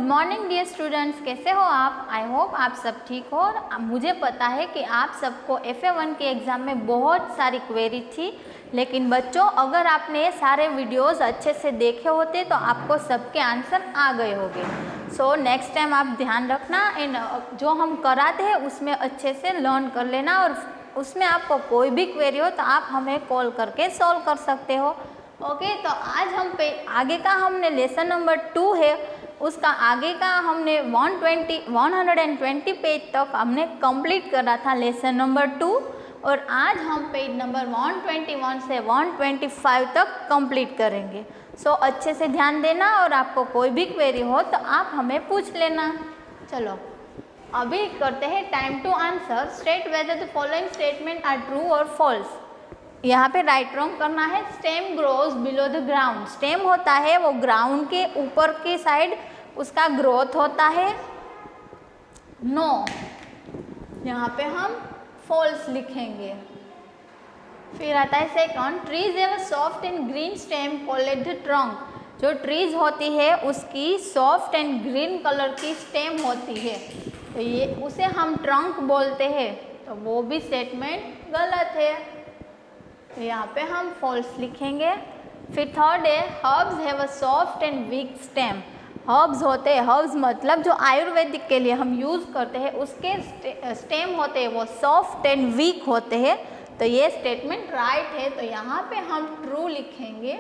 Good morning dear students, कैसे हो आप? आई होप आप सब ठीक हो। और मुझे पता है कि आप सबको FA1 के एग्ज़ाम में बहुत सारी क्वेरी थी, लेकिन बच्चों अगर आपने सारे वीडियोस अच्छे से देखे होते तो आपको सबके आंसर आ गए होंगे। सो नेक्स्ट टाइम आप ध्यान रखना एंड जो हम कराते हैं उसमें अच्छे से लर्न कर लेना, और उसमें आपको कोई भी क्वेरी हो तो आप हमें कॉल करके सॉल्व कर सकते हो। ओके, तो आज हम आगे का हमने लेसन नंबर 2 है, उसका आगे का हमने 120 पेज तक हमने कंप्लीट करा था लेसन नंबर 2, और आज हम पेज नंबर 121 से 125 तक कंप्लीट करेंगे। सो अच्छे से ध्यान देना, और आपको कोई भी क्वेरी हो तो आप हमें पूछ लेना। चलो अभी करते हैं time to answer. State whether the following statement are true और फॉल्स। यहाँ पे राइट रॉन्ग करना है। Stem grows below the ground. Stem होता है वो ग्राउंड के ऊपर की साइड उसका ग्रोथ होता है। नो, यहाँ पे हम फॉल्स लिखेंगे। फिर आता है second, trees have a soft and green stem called the trunk. जो ट्रीज होती है उसकी सॉफ्ट एंड ग्रीन कलर की स्टेम होती है, तो ये उसे हम ट्रंक बोलते हैं, तो वो भी स्टेटमेंट गलत है, तो यहाँ पे हम फॉल्स लिखेंगे। फिर थर्ड है, herbs have a soft and week stem. Herbs होते हैं, हर्ब्स मतलब जो आयुर्वेदिक के लिए हम यूज़ करते हैं उसके स्टेम होते हैं वो सॉफ्ट एंड वीक होते हैं, तो ये स्टेटमेंट राइट है, तो यहाँ पे हम ट्रू लिखेंगे।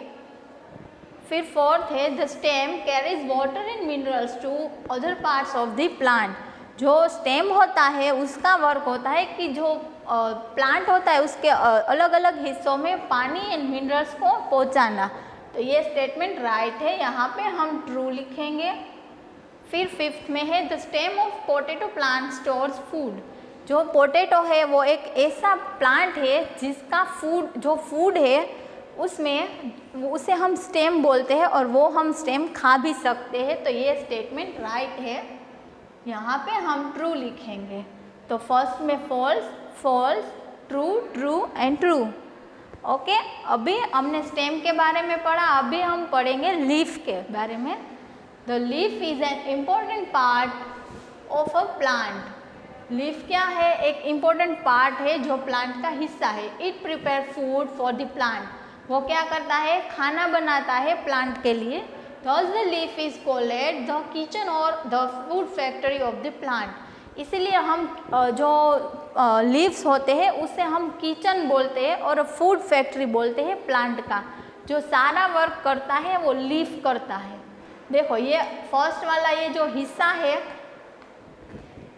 फिर फोर्थ है, the stem carries water and minerals to other parts of the plant. जो स्टेम होता है उसका वर्क होता है कि जो प्लांट होता है उसके अलग अलग हिस्सों में पानी एंड मिनरल्स को पहुंचाना, तो ये स्टेटमेंट राइट है, यहाँ पे हम ट्रू लिखेंगे। फिर फिफ्थ में है, the stem of potato plant stores food. जो पोटैटो है वो एक ऐसा प्लांट है जिसका फूड है उसमें उसे हम स्टेम बोलते हैं, और वो हम स्टेम खा भी सकते हैं, तो ये स्टेटमेंट राइट है, यहाँ पे हम ट्रू लिखेंगे। तो फर्स्ट में false, false, true, true and true. Okay, अभी हमने स्टेम के बारे में पढ़ा, अभी हम पढ़ेंगे लीफ के बारे में। The leaf is an important part of a plant. Leaf क्या है? एक इम्पोर्टेंट पार्ट है जो प्लांट का हिस्सा है। It prepare food for the plant. वो क्या करता है? खाना बनाता है प्लांट के लिए। Thus the leaf is called the kitchen or the food factory of the plant. इसीलिए हम जो लीव्स होते हैं उसे हम किचन बोलते हैं और फूड फैक्ट्री बोलते हैं प्लांट का। जो सारा वर्क करता है वो लीफ करता है। देखो ये फर्स्ट वाला ये जो हिस्सा है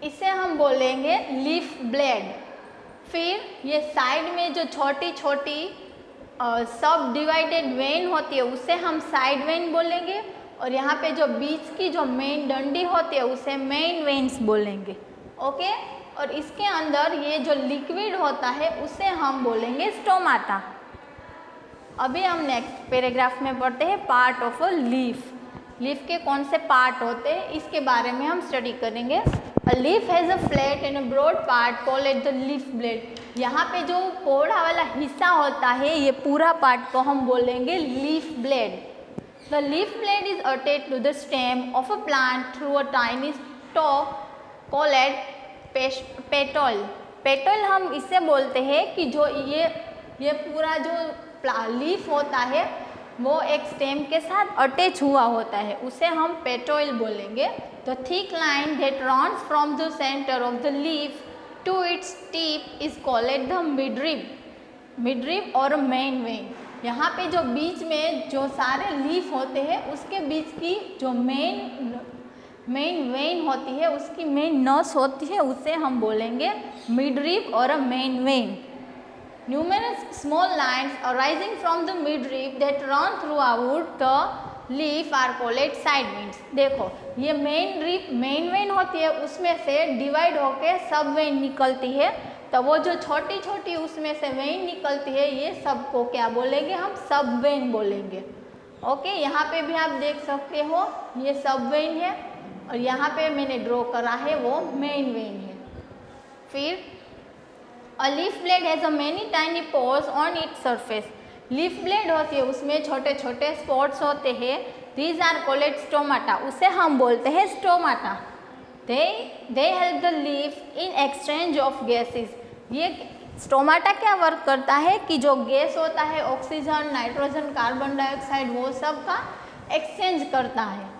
इसे हम बोलेंगे लीफ ब्लेड। फिर ये साइड में जो छोटी छोटी सब डिवाइडेड वेन होती है उसे हम साइड वेन बोलेंगे, और यहाँ पे जो बीच की जो मेन डंडी होती है उसे मेन वेन्स बोलेंगे। ओके, और इसके अंदर ये जो लिक्विड होता है उसे हम बोलेंगे स्टोमाटा। अभी हम नेक्स्ट पैराग्राफ में पढ़ते हैं part of a leaf. Leaf के कौन से पार्ट होते हैं इसके बारे में हम स्टडी करेंगे। A leaf has a flat and a broad part called the leaf blade. यहाँ पे जो पौधा वाला हिस्सा होता है ये पूरा पार्ट को हम बोलेंगे leaf blade. The leaf blade is attached to the stem of a plant through a tiny stalk called petal. Petal हम इससे बोलते हैं कि जो ये पूरा जो लीफ होता है वो एक स्टेम के साथ अटैच हुआ होता है, उसे हम पेटल बोलेंगे। The thick line that runs from the centre of the leaf to its tip is called the midrib। Midrib और मेन वेन। यहाँ पे जो बीच में जो सारे लीफ होते हैं उसके बीच की जो मेन वेन होती है उसकी मेन नस होती है उसे हम बोलेंगे मिडरिब और main vein. Numerous small lines arising from the midrib that run throughout the leaf are called side veins. देखो ये मेन वेन होती है उसमें से डिवाइड होके सब वेन निकलती है, तो वो जो छोटी छोटी उसमें से वेन निकलती है ये सब को क्या बोलेंगे? हम सब वेन बोलेंगे। ओके, यहाँ पे भी आप देख सकते हो ये सब वेन है, और यहाँ पे मैंने ड्रॉ करा है वो मेन वेन है। फिर a leaf blade has a many tiny pores on its surface. Leaf blade होती है उसमें छोटे छोटे स्पॉट्स होते हैं दीज आर कॉल्ड स्टोमाटा, उसे हम बोलते हैं stomata. They help the leaf in exchange of gases. ये स्टोमाटा क्या वर्क करता है कि जो गैस होता है ऑक्सीजन, नाइट्रोजन, कार्बन डाइऑक्साइड, वो सब का एक्सचेंज करता है।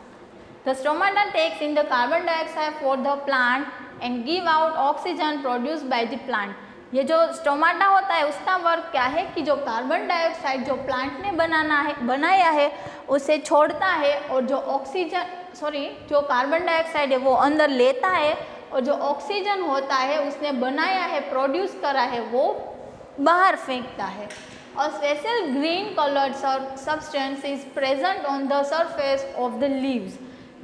The stomata takes in the carbon dioxide for the plant and give out oxygen produce by the plant. ये जो स्टोमाटा होता है उसका वर्क क्या है कि जो कार्बन डाइऑक्साइड जो प्लांट ने बनाया है उसे छोड़ता है, और जो कार्बन डाइऑक्साइड है वो अंदर लेता है, और जो ऑक्सीजन होता है उसने बनाया है, प्रोड्यूस करा है, वो बाहर फेंकता है। A special green colored substance is present on the surface of the leaves।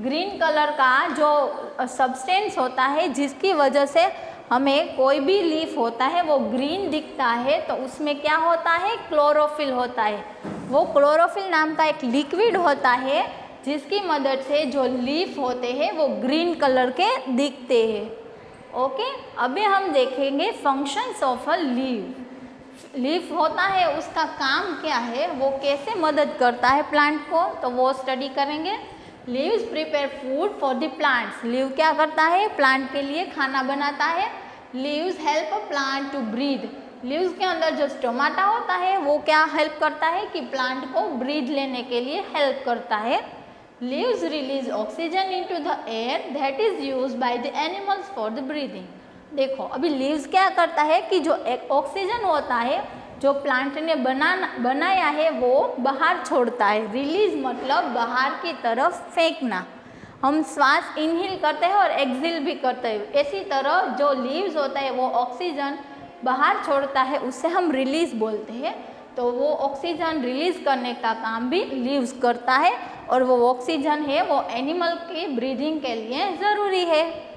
Green colour का जो सब्सटेंस होता है जिसकी वजह से हमें कोई भी लीफ होता है वो ग्रीन दिखता है, तो उसमें क्या होता है, क्लोरोफिल होता है। वो क्लोरोफिल नाम का एक लिक्विड होता है जिसकी मदद से जो लीफ होते हैं वो ग्रीन कलर के दिखते हैं। ओके, अभी हम देखेंगे functions of a leaf. Leaf होता है उसका काम क्या है, वो कैसे मदद करता है प्लांट को, तो वो स्टडी करेंगे। Leaves prepare food for the plants. Leaf क्या करता है, प्लांट के लिए खाना बनाता है। Leaves help a plant to breathe. Leaves के अंदर जो स्टोमाटा होता है वो क्या हेल्प करता है कि प्लांट को ब्रीथ लेने के लिए हेल्प करता है। Leaves release oxygen into the air that is used by the animals for the breathing. देखो अभी लीव्स क्या करता है कि जो एक ऑक्सीजन होता है जो प्लांट ने बनाया है वो बाहर छोड़ता है। रिलीज मतलब बाहर की तरफ फेंकना। हम श्वास इनहेल करते हैं और एक्सहेल भी करते हैं, इसी तरह जो लीव्स होता है वो ऑक्सीजन बाहर छोड़ता है, उससे हम रिलीज बोलते हैं। तो वो ऑक्सीजन रिलीज करने का काम भी लीव्स करता है, और वो ऑक्सीजन है वो एनिमल की ब्रीदिंग के लिए ज़रूरी है।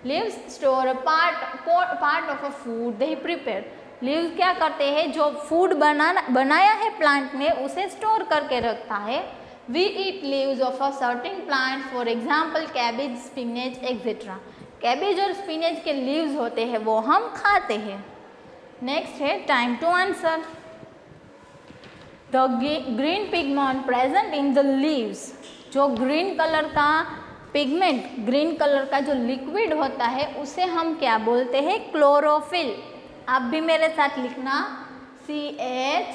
Leaves store part of a food they prepare. Leaves क्या करते हैं, जो फूड बनाया है प्लांट ने उसे स्टोर करके रखता है। We eat leaves of a certain plant, for example cabbage, spinach etcetera. Cabbage और स्पिनेच के लीव्स होते हैं वो हम खाते हैं। नेक्स्ट है time to answer. The green pigment present in the leaves. जो ग्रीन कलर का पिगमेंट, ग्रीन कलर का जो लिक्विड होता है उसे हम क्या बोलते हैं, क्लोरोफिल। आप भी मेरे साथ लिखना, CHLOROPHYLL,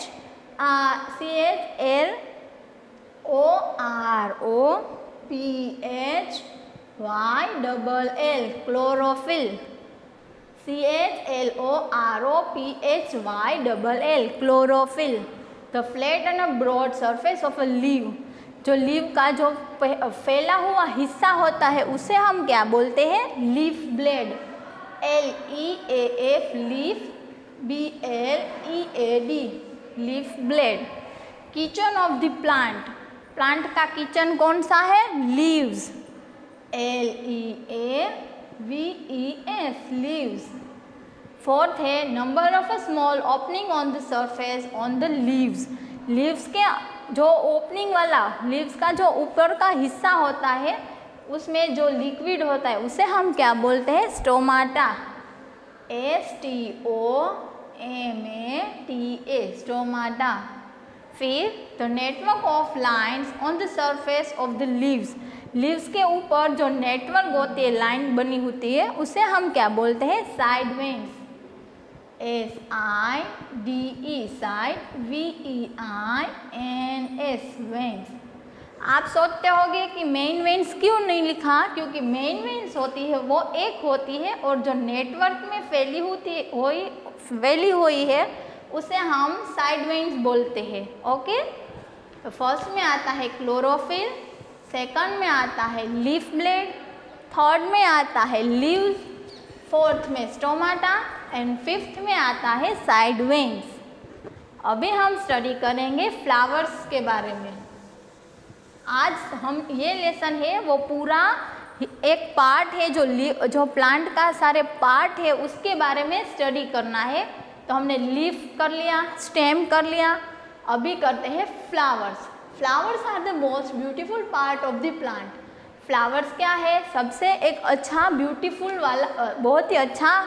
chlorophyll. CHLOROPHYLL, chlorophyll. The flat and a broad surface of a leave. जो लीव का जो फैला हुआ हिस्सा होता है उसे हम क्या बोलते हैं, leaf blade. LEAF, leaf, BLEAD, leaf blade. Kitchen of the plant. Plant का किचन कौन सा है, लीव्स। LEAVES, leaves. फोर्थ है number of a small opening on the surface on the leaves. Leaves के जो ओपनिंग वाला, लीव्स का जो ऊपर का हिस्सा होता है उसमें जो लिक्विड होता है उसे हम क्या बोलते हैं, स्टोमाटा। STOMATA, stomata. फिर the network of lines on the surface of the leaves. Leaves के ऊपर जो नेटवर्क होती है, लाइन बनी होती है, उसे हम क्या बोलते हैं, side veins. SIDE, side, VEINS, veins. आप सोचते होंगे कि मेन वेन्स क्यों नहीं लिखा, क्योंकि मेन वेन्स होती है वो एक होती है, और जो नेटवर्क में फैली हुई है उसे हम साइड वेन्स बोलते हैं। ओके, तो फर्स्ट में आता है क्लोरोफिल, सेकंड में आता है लीफ ब्लेड, थर्ड में आता है लीव्स, फोर्थ में स्टोमाटा एंड फिफ्थ में आता है साइड वेन्स। अभी हम स्टडी करेंगे फ्लावर्स के बारे में। आज हम ये लेसन है वो पूरा एक पार्ट है जो प्लांट का सारे पार्ट है उसके बारे में स्टडी करना है। तो हमने लीफ कर लिया, स्टेम कर लिया, अभी करते हैं flowers. Flowers are the most beautiful part of the plant. Flowers क्या है, सबसे एक अच्छा ब्यूटीफुल वाला बहुत ही अच्छा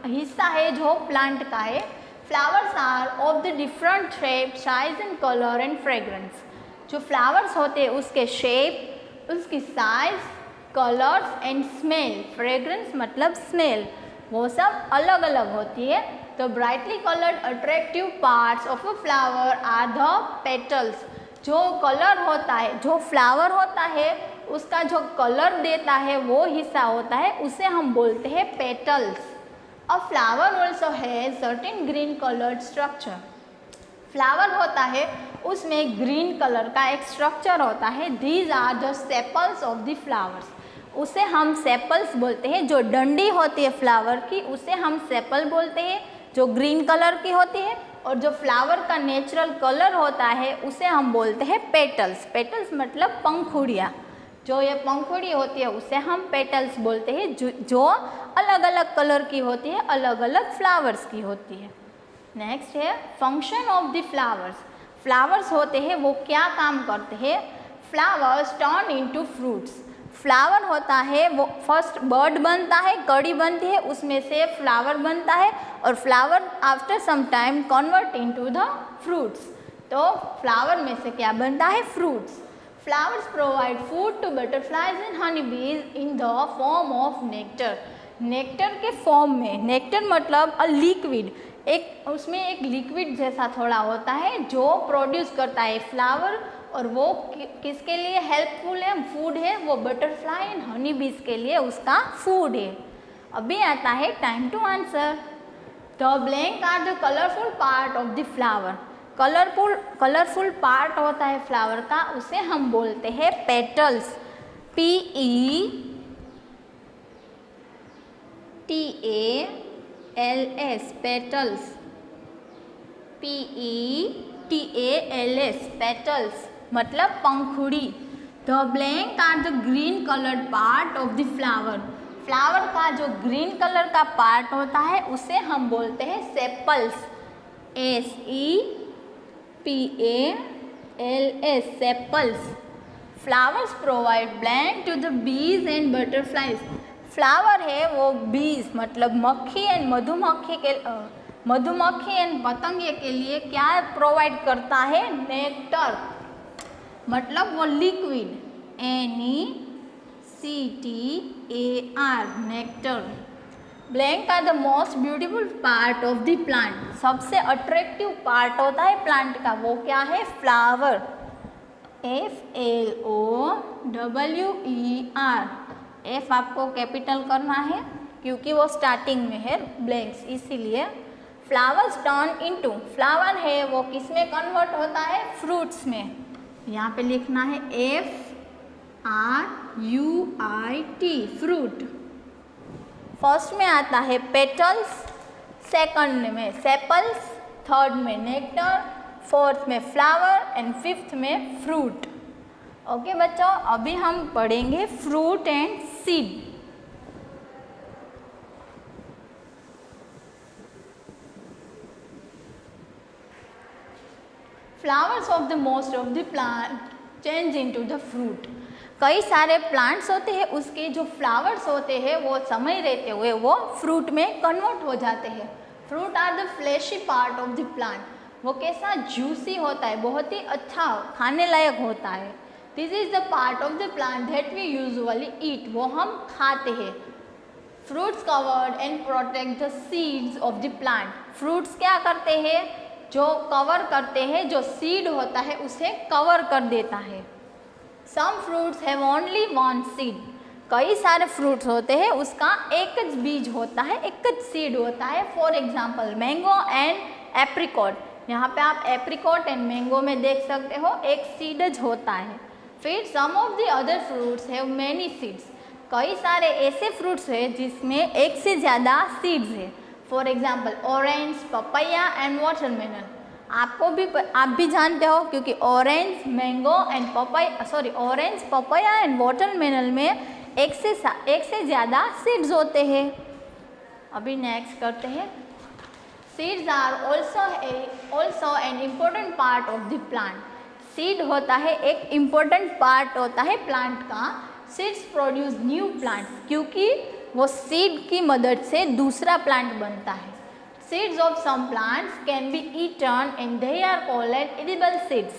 हिस्सा है जो प्लांट का है। Flowers are of the different shape, size and colour and fragrance. जो फ्लावर्स होते हैं उसके शेप, उसकी size, colours and smell, fragrance मतलब स्मेल, वो सब अलग अलग होती है। तो brightly coloured attractive parts of a flower are the petals. जो कलर होता है, जो फ्लावर होता है उसका जो कलर देता है वो हिस्सा होता है, उसे हम बोलते हैं petals. A flower also has certain green coloured structure. Flower होता है उसमें ग्रीन कलर का एक स्ट्रक्चर होता है। These are the sepals of the flowers. उसे हम सेपल्स बोलते हैं। जो डंडी होती है फ्लावर की उसे हम सेपल बोलते हैं, जो ग्रीन कलर की होती है। और जो फ्लावर का नेचुरल कलर होता है उसे हम बोलते हैं पेटल्स। पेटल्स मतलब पंखुड़ियाँ। जो ये पंखुड़ी होती है उसे हम पेटल्स बोलते हैं, जो अलग अलग कलर की होती है, अलग अलग फ्लावर्स की होती है। नेक्स्ट है function of the flowers. Flowers होते हैं वो क्या काम करते हैं? Flowers turn into fruits. Flower होता है वो फर्स्ट बर्ड बनता है, कड़ी बनती है, उसमें से फ्लावर बनता है और flower after some time convert into the fruits. तो फ्लावर में से क्या बनता है? Fruits. Flowers provide food to butterflies and honey bees in the form of nectar. Nectar के फॉर्म में, नेक्टर मतलब अ लिक्विड, एक उसमें एक लिक्विड जैसा थोड़ा होता है जो प्रोड्यूस करता है फ्लावर, और वो किसके लिए हेल्पफुल है? फूड है, वो बटरफ्लाई एंड हनी बीज के लिए उसका फूड है। अभी आता है time to answer. The blank are the colourful part of the flower. Colourful part होता है फ्लावर का, उसे हम बोलते हैं petals. PETALS petals. PETALS petals मतलब पंखुड़ी। The blank are the green coloured part of the flower. Flower का जो ग्रीन कलर का पार्ट होता है उसे हम बोलते हैं sepals. SEPALS sepals. Flowers provide blank to the bees and butterflies. Flower है वो बीज मतलब मक्खी एंड मधुमक्खी एंड पतंगे के लिए क्या प्रोवाइड करता है? नेक्टर मतलब वो liquid. NECTAR nectar. Blank are the most beautiful part of the plant. सबसे अट्रैक्टिव पार्ट होता है प्लांट का, वो क्या है? फ्लावर। FLOWER। F आपको कैपिटल करना है क्योंकि वो स्टार्टिंग में है ब्लैंक्स, इसीलिए। फ्लावर्स टर्न इनटू, फ्लावर है वो किस में कन्वर्ट होता है? फ्रूट्स में। यहाँ पे लिखना है FRUIT फ्रूट। फर्स्ट में आता है पेटल्स, सेकंड में सेपल्स, थर्ड में नेक्टर, फोर्थ में फ्लावर एंड फिफ्थ में फ्रूट। ओके बच्चों, अभी हम पढ़ेंगे fruit and seed. Flowers of the most of the plant change into the fruit. कई सारे प्लांट्स होते हैं उसके जो फ्लावर्स होते हैं वो समय रहते हुए वो फ्रूट में कन्वर्ट हो जाते हैं। Fruit are the fleshy part of the plant. वो कैसा? जूसी होता है, बहुत ही अच्छा खाने लायक होता है। This is the part of the plant that we usually eat. वो हम खाते हैं। Fruits covered and protect the seeds of the plant. Fruits क्या करते हैं? जो कवर करते हैं, जो सीड होता है उसे कवर कर देता है। Some fruits have only one seed. कई सारे फ्रूट्स होते हैं उसका एक ज बीज होता है, एक ज सीड होता है। For example mango and apricot. यहाँ पे आप एप्रिकॉट एंड मैंगो में देख सकते हो एक सीडज होता है। फिर some of the other fruits have many seeds. कई सारे ऐसे फ्रूट्स हैं जिसमें एक से ज़्यादा सीड्स है। For example orange, papaya and watermelon. आप भी जानते हो क्योंकि orange, mango and orange, papaya and watermelon में एक से ज़्यादा सीड्स होते हैं। अभी नेक्स्ट करते हैं। Seeds are also an important part of the plant. Seed होता है एक इम्पोर्टेंट पार्ट होता है प्लांट का। सीड्स प्रोड्यूस न्यू प्लांट्स, क्योंकि वो सीड की मदद से दूसरा प्लांट बनता है। Seeds of some plants can be eaten and they are called edible seeds.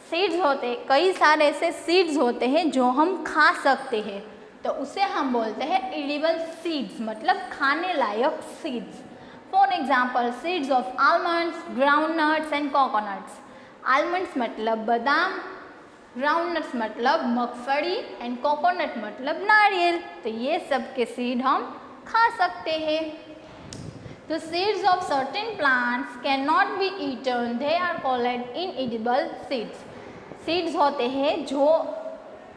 Seeds होते, कई सारे ऐसे सीड्स होते हैं जो हम खा सकते हैं, तो उसे हम बोलते हैं एडिबल सीड्स, मतलब खाने लायक seeds. For example seeds of almonds, groundnuts and coconuts. Almonds मतलब बादाम, ग्राउंडनट्स मतलब मगफली एंड कोकोनट मतलब नारियल, तो ये सब के सीड हम खा सकते हैं। The seeds of certain plants cannot be eaten, they are called inedible seeds. Seeds होते हैं जो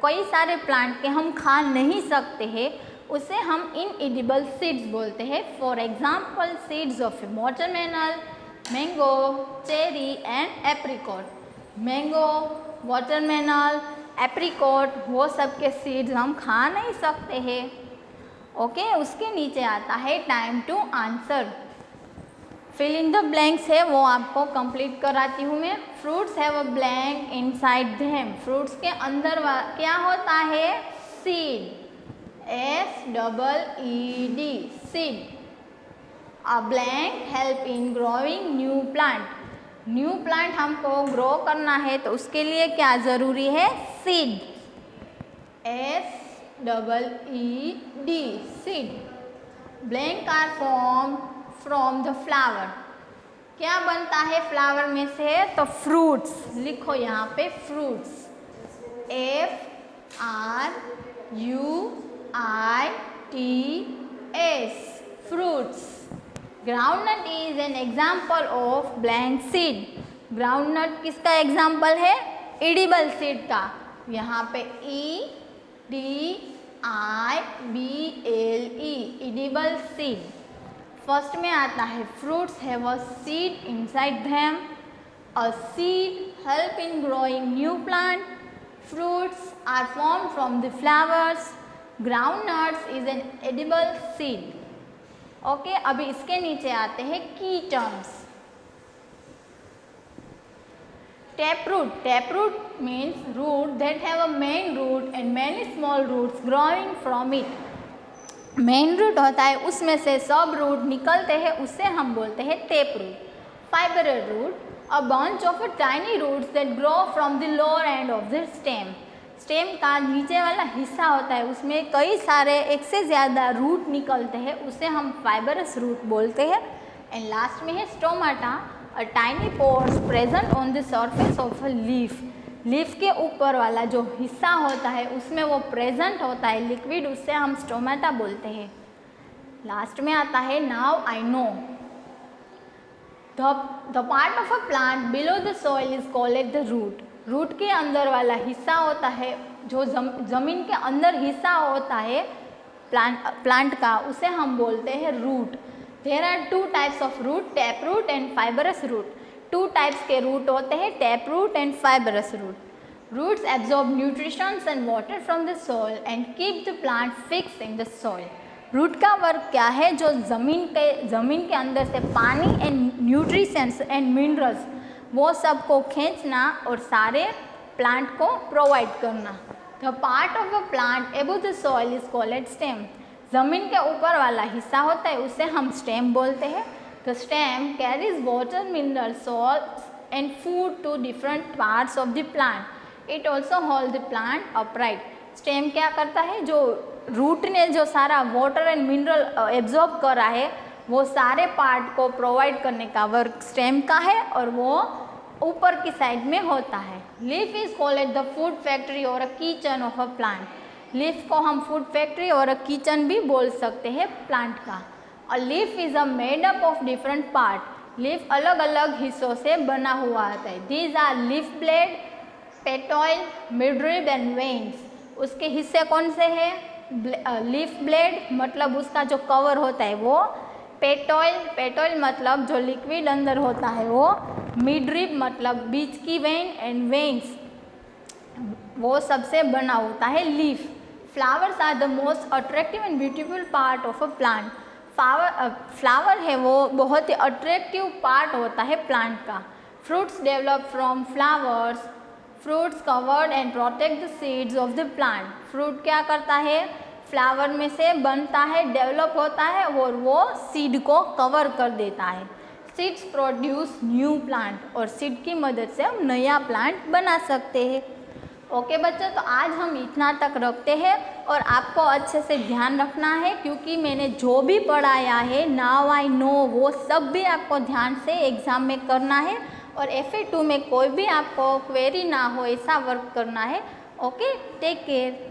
कई सारे प्लांट के हम खा नहीं सकते हैं, उसे हम inedible seeds बोलते हैं। For example, seeds of watermelon, mango, cherry and apricot. Mango, watermelon, apricot वो सब के seeds हम खा नहीं सकते हैं। ओके, उसके नीचे आता है time to answer. Fill in the blanks है वो आपको कंप्लीट कराती हूँ मैं। Fruits have a blank inside them. Fruits के अंदर क्या होता है? Seed, SEED, seed. A blank help in growing new plant. New plant हमको ग्रो करना है तो उसके लिए क्या ज़रूरी है? Seed, SEED, seed. Blank are form from the flower. क्या बनता है फ्लावर में से? तो फ्रूट्स, लिखो यहाँ पे fruits, FRUITS, fruits. Groundnut is an example of blank seed. Groundnut किसका एग्जाम्पल है? एडिबल सीड का। यहाँ पे EDIBLE, एडिबल सीड। फर्स्ट में आता है fruits have a seed inside them. A seed help in growing new plant. Fruits are form from the flowers. Groundnuts is an edible seed. Okay, अभी इसके नीचे आते हैं की terms. Taproot. Taproot means root that have a main root and many small roots growing from it. Main root होता है, उसमें से सब रूट निकलते हैं, उससे हम बोलते हैं tap root. Fibre root, a bunch of tiny roots that grow from the lower end of the stem. Stem का नीचे वाला हिस्सा होता है, उसमें कई सारे एक से ज़्यादा रूट निकलते हैं, उसे हम फाइबरस रूट बोलते हैं। एंड लास्ट में है stomata, a tiny pores present on the surface of a leaf. Leaf के ऊपर वाला जो हिस्सा होता है उसमें वो प्रेजेंट होता है लिक्विड, उससे हम स्टोमाटा बोलते हैं। लास्ट में आता है now I know. The part of a plant below the soil is called the root. Root के अंदर वाला हिस्सा होता है, जो जमीन के अंदर हिस्सा होता है प्लांट का, उसे हम बोलते हैं root. There are two types of root, tap root and fibrous root. Two types के रूट होते हैं, tap root and fibrous root. Roots absorb nutritions and water from the soil and keep the plant fix in the soil. Root का work क्या है? जो ज़मीन के अंदर से पानी एंड न्यूट्रिशंस एंड मिनरल्स वो सब को खींचना और सारे प्लांट को प्रोवाइड करना। The part of a plant above the soil is called stem. ज़मीन के ऊपर वाला हिस्सा होता है, उसे हम स्टेम बोलते हैं। The stem carries water, mineral, salt and food to different parts of the plant. It also hold the plant upright. Stem क्या करता है? जो रूट ने जो सारा वाटर एंड मिनरल एब्जॉर्ब करा है, वो सारे पार्ट को प्रोवाइड करने का वर्क स्टेम का है और वो ऊपर की साइड में होता है। Leaf is called the food factory और a kitchen of a plant. Leaf को हम फूड फैक्ट्री और अ किचन भी बोल सकते हैं प्लांट का। A leaf is a made up of different part. Leaf अलग अलग हिस्सों से बना हुआ आता है। These are leaf blade, petiole, midrib and veins. उसके हिस्से कौन से हैं? लीफ ब्लेड मतलब उसका जो कवर होता है वो, पेटॉइल मतलब जो लिक्विड अंदर होता है वो, मिडरिब मतलब बीच की वेन एंड वेन्स वो सबसे बना होता है leaf. Flowers are the most attractive and beautiful part of a plant. Flower है वो बहुत ही अट्रैक्टिव पार्ट होता है प्लांट का। Fruits develop from flowers. Fruits covered and protect the seeds of the plant. Fruit क्या करता है? फ्लावर में से बनता है, डेवलप होता है और वो सीड को कवर कर देता है। सीड्स प्रोड्यूस न्यू प्लांट, और सीड की मदद से हम नया प्लांट बना सकते हैं। ओके बच्चों, तो आज हम इतना तक रखते हैं और आपको अच्छे से ध्यान रखना है, क्योंकि मैंने जो भी पढ़ाया है नाउ आई नो वो सब भी आपको ध्यान से एग्ज़ाम में करना है, और FA2 में कोई भी आपको क्वेरी ना हो ऐसा वर्क करना है। Okay, take care.